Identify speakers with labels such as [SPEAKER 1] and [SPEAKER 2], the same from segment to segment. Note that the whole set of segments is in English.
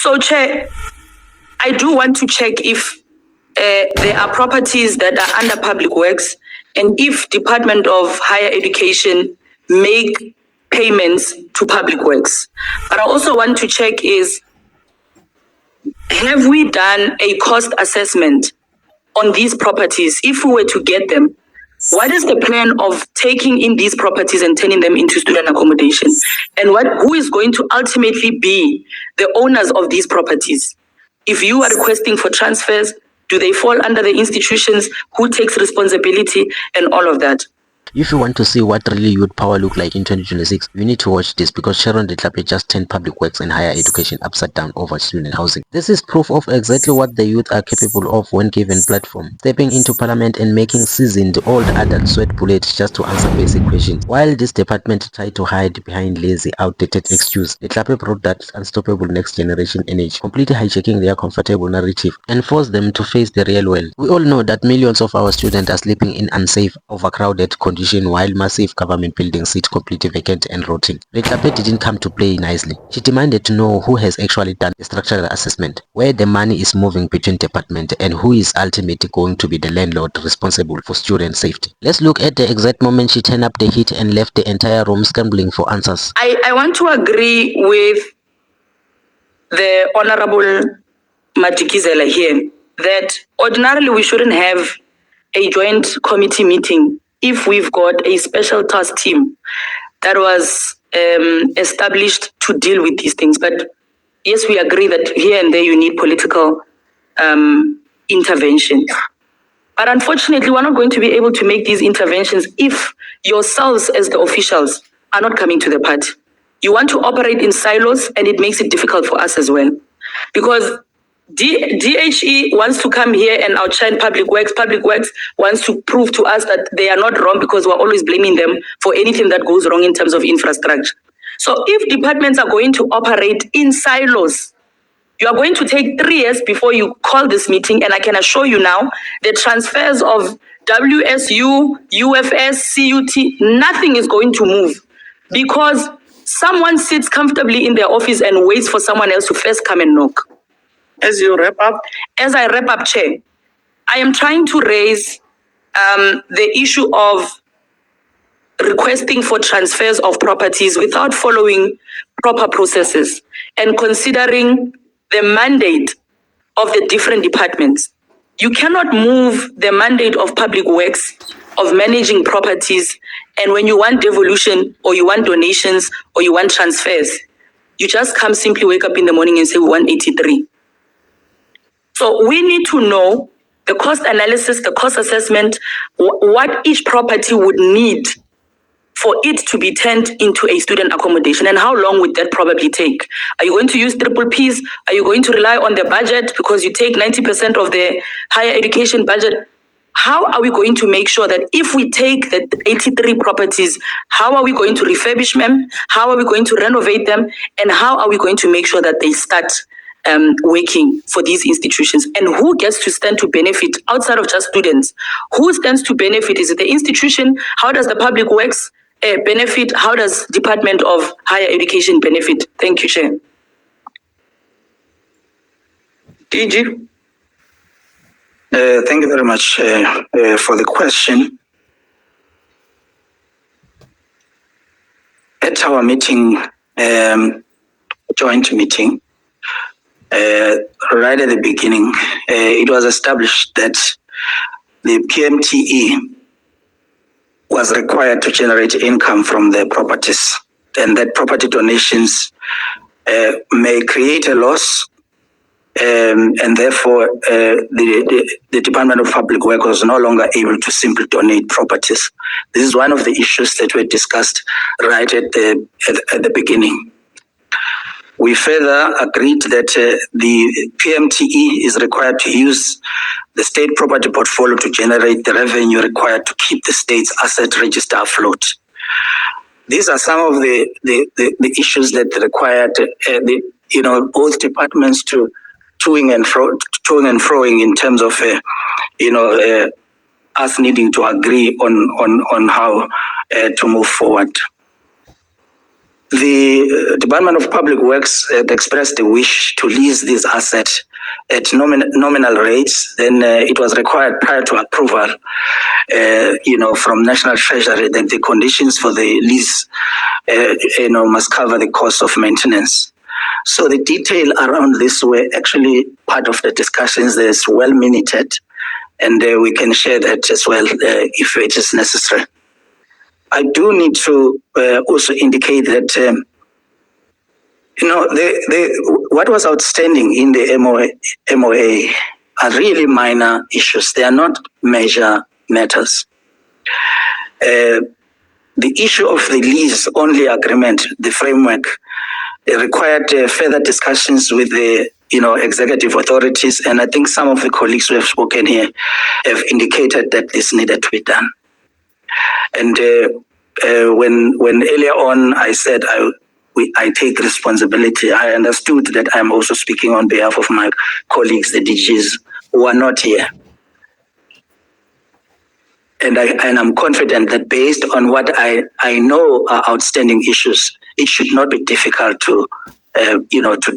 [SPEAKER 1] So, Chair, I do want to check if there are properties that are under Public Works and if Department of Higher Education make payments to Public Works. But I also want to check is, have we done a cost assessment on these properties? If we were to get them, what is the plan of taking in these properties and turning them into student accommodation? And who is going to ultimately be the owners of these properties? If you are requesting for transfers, do they fall under the institutions? Who takes responsibility and all of that?
[SPEAKER 2] If you want to see what really youth power look like in 2026, you need to watch this, because Sharon Letlape just turned Public Works and Higher Education upside down over student housing. This is proof of exactly what the youth are capable of when given platform. Stepping into parliament and making seasoned old adults sweat bullets just to answer basic questions. While this department tried to hide behind lazy, outdated excuse, Letlape brought that unstoppable next generation energy, completely hijacking their comfortable narrative and forced them to face the real world. We all know that millions of our students are sleeping in unsafe, overcrowded conditions while massive government buildings sit completely vacant and rotting. Letlape didn't come to play nicely. She demanded to know who has actually done the structural assessment, where the money is moving between departments, and who is ultimately going to be the landlord responsible for student safety. Let's look at the exact moment she turned up the heat and left the entire room scrambling for answers.
[SPEAKER 1] I want to agree with the Honorable Madikizela here that ordinarily we shouldn't have a joint committee meeting if we've got a special task team that was established to deal with these things. But yes, we agree that here and there you need political intervention. But unfortunately, we're not going to be able to make these interventions if yourselves as the officials are not coming to the party. You want to operate in silos, and it makes it difficult for us as well. Because DHE wants to come here and outshine Public Works. Public Works wants to prove to us that they are not wrong, because we're always blaming them for anything that goes wrong in terms of infrastructure. So if departments are going to operate in silos, you are going to take 3 years before you call this meeting. And I can assure you now, the transfers of WSU, UFS, CUT, nothing is going to move, because someone sits comfortably in their office and waits for someone else to first come and knock. As I wrap up, Chair, I am trying to raise the issue of requesting for transfers of properties without following proper processes and considering the mandate of the different departments. You cannot move the mandate of Public Works of managing properties, and when you want devolution or you want donations or you want transfers, you just come simply wake up in the morning and say we want 83. So we need to know the cost analysis, the cost assessment, what each property would need for it to be turned into a student accommodation, and how long would that probably take? Are you going to use triple Ps? Are you going to rely on the budget because you take 90% of the higher education budget? How are we going to make sure that if we take the 83 properties, how are we going to refurbish them? How are we going to renovate them? And how are we going to make sure that they start working for these institutions? And who gets to stand to benefit outside of just students? Who stands to benefit? Is it the institution? How does the Public Works benefit? How does Department of Higher Education benefit? Thank you, Chair. DG?
[SPEAKER 3] Thank you very much for the question. At our meeting, joint meeting, right at the beginning, it was established that the PMTE was required to generate income from the properties, and that property donations may create a loss, and therefore the Department of Public Works was no longer able to simply donate properties. This is one of the issues that were discussed right at the beginning. We further agreed that the PMTE is required to use the state property portfolio to generate the revenue required to keep the state's asset register afloat. These are some of the issues that required both departments to toing and froing in terms of us needing to agree on how to move forward. the Department of Public Works had expressed the wish to lease these assets at nominal rates. Then it was required prior to approval, from National Treasury that the conditions for the lease, must cover the cost of maintenance. So the detail around this were actually part of the discussions. There's well minuted, and we can share that as well if it is necessary. I do need to also indicate that, what was outstanding in the MOA are really minor issues. They are not major matters. The issue of the lease-only agreement, the framework, required further discussions with the executive authorities, and I think some of the colleagues who have spoken here have indicated that this needed to be done. And when earlier on I said I take responsibility, I understood that I'm also speaking on behalf of my colleagues, the DGs, who are not here. And I'm confident that based on what I know are outstanding issues, it should not be difficult to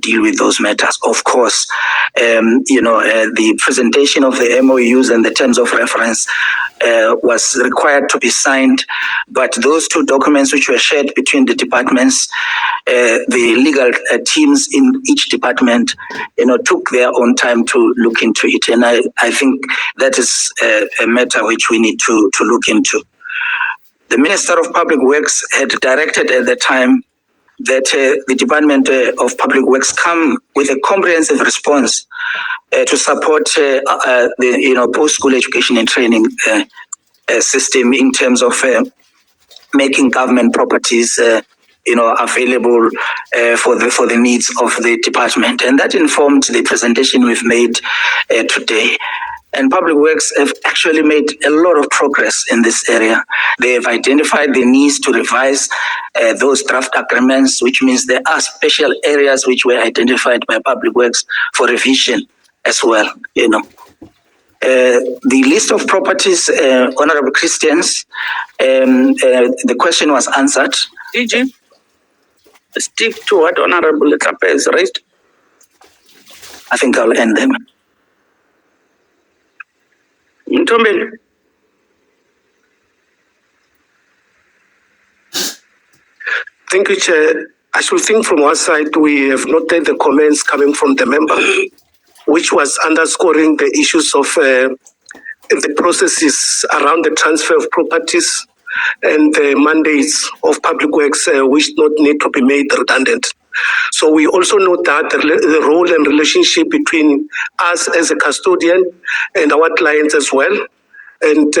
[SPEAKER 3] deal with those matters. Of course, the presentation of the MOUs and the terms of reference was required to be signed, but those two documents which were shared between the departments, the legal teams in each department, took their own time to look into it. And I think that is a matter which we need to look into. The Minister of Public Works had directed at the time that the Department of Public Works come with a comprehensive response to support the post-school education and training system in terms of making government properties available for the needs of the department. And that informed the presentation we've made today. And Public Works have actually made a lot of progress in this area. They have identified the needs to revise those draft agreements, which means there are special areas which were identified by Public Works for revision as well. The list of properties, Honorable Christians, the question was answered.
[SPEAKER 4] DG, stick to what Honorable Letlapa has raised.
[SPEAKER 3] I think I'll end them.
[SPEAKER 4] Ntombeni.
[SPEAKER 5] Thank you, Chair. I should think from our side, we have noted the comments coming from the member, which was underscoring the issues of the processes around the transfer of properties and the mandates of Public Works, which not need to be made redundant. So we also note that the role and relationship between us as a custodian and our clients as well, and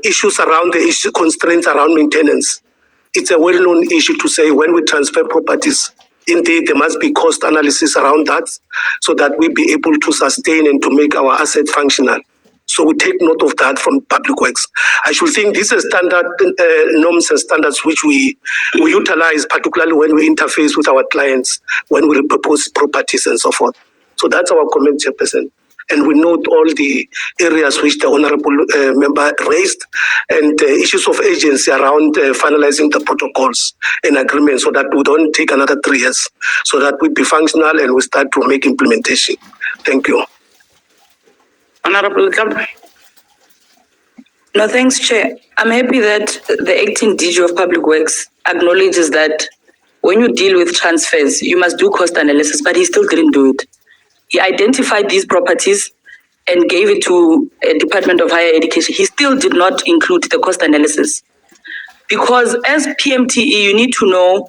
[SPEAKER 5] issues around the issue, constraints around maintenance. It's a well-known issue to say when we transfer properties, indeed there must be cost analysis around that so that we be able to sustain and to make our asset functional. So we take note of that from Public Works. I should think these are standard norms and standards which we utilize, particularly when we interface with our clients, when we propose properties and so forth. So that's our comment, Chairperson. And we note all the areas which the Honourable Member raised and issues of agency around finalizing the protocols and agreements so that we don't take another 3 years, so that we be functional and we start to make implementation. Thank you.
[SPEAKER 4] Honorable Letlapa.
[SPEAKER 1] No, thanks, Chair. I'm happy that the acting DG of Public Works acknowledges that when you deal with transfers, you must do cost analysis, but he still didn't do it. He identified these properties and gave it to a Department of Higher Education. He still did not include the cost analysis. Because as PMTE, you need to know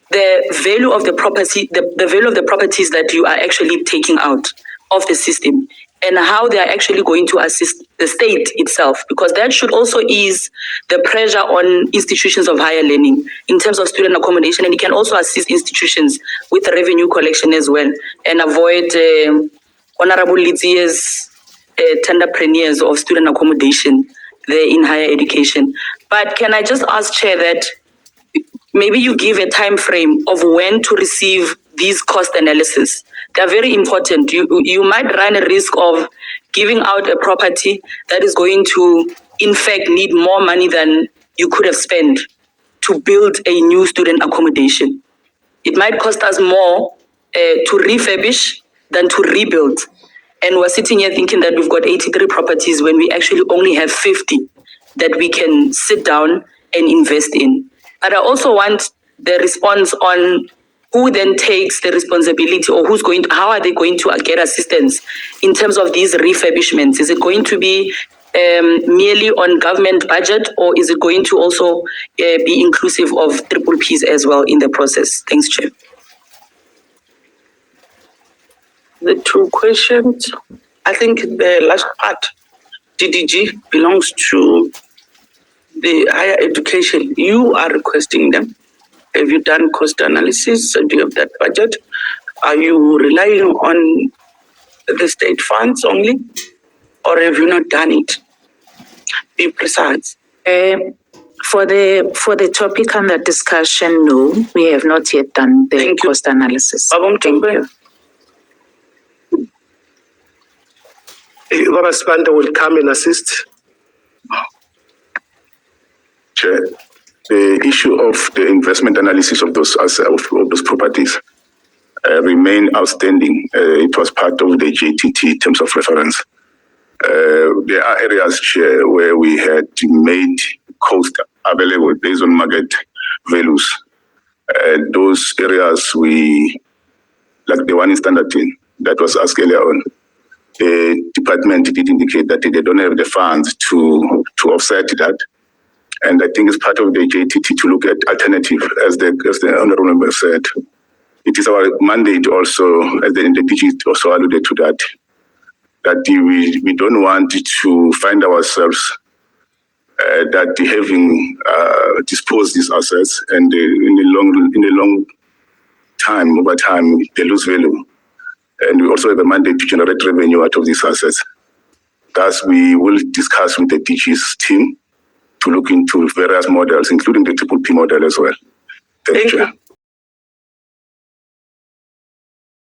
[SPEAKER 1] the value of the property, the value of the properties that you are actually taking out of the system, and how they are actually going to assist the state itself, because that should also ease the pressure on institutions of higher learning in terms of student accommodation, and it can also assist institutions with revenue collection as well, and avoid Honorable Litzie's tenderpreneurs of student accommodation there in higher education. But can I just ask, Chair, that maybe you give a time frame of when to receive these cost analysis? They're very important. You might run a risk of giving out a property that is going to, in fact, need more money than you could have spent to build a new student accommodation. It might cost us more to refurbish than to rebuild. And we're sitting here thinking that we've got 83 properties when we actually only have 50 that we can sit down and invest in. But I also want the response on who then takes the responsibility, or how are they going to get assistance in terms of these refurbishments? Is it going to be merely on government budget, or is it going to also be inclusive of triple Ps as well in the process? Thanks, Chair.
[SPEAKER 4] The two questions, I think the last part, DDG, belongs to the higher education. You are requesting them. Have you done cost analysis? Do you have that budget? Are you relying on the state funds only? Or have you not done it? Be precise.
[SPEAKER 6] For the topic under discussion, no, we have not yet done the cost analysis.
[SPEAKER 4] Thank you.
[SPEAKER 5] Baba Spanda will come and assist.
[SPEAKER 7] Chair, the issue of the investment analysis of those properties remain outstanding. It was part of the JTT terms of reference. There are areas, Chair, where we had made cost available based on market values. Those areas like the one in Standerton that was asked earlier on, the department did indicate that they don't have the funds to offset that. And I think it's part of the JTT to look at alternative, as the Honourable Member said. It is our mandate also, as the DG also alluded to that we don't want to find ourselves that having disposed these assets and in a long time, over time, they lose value. And we also have a mandate to generate revenue out of these assets. Thus, we will discuss with the DG's team to look into various models, including the triple P model as well. Thank you.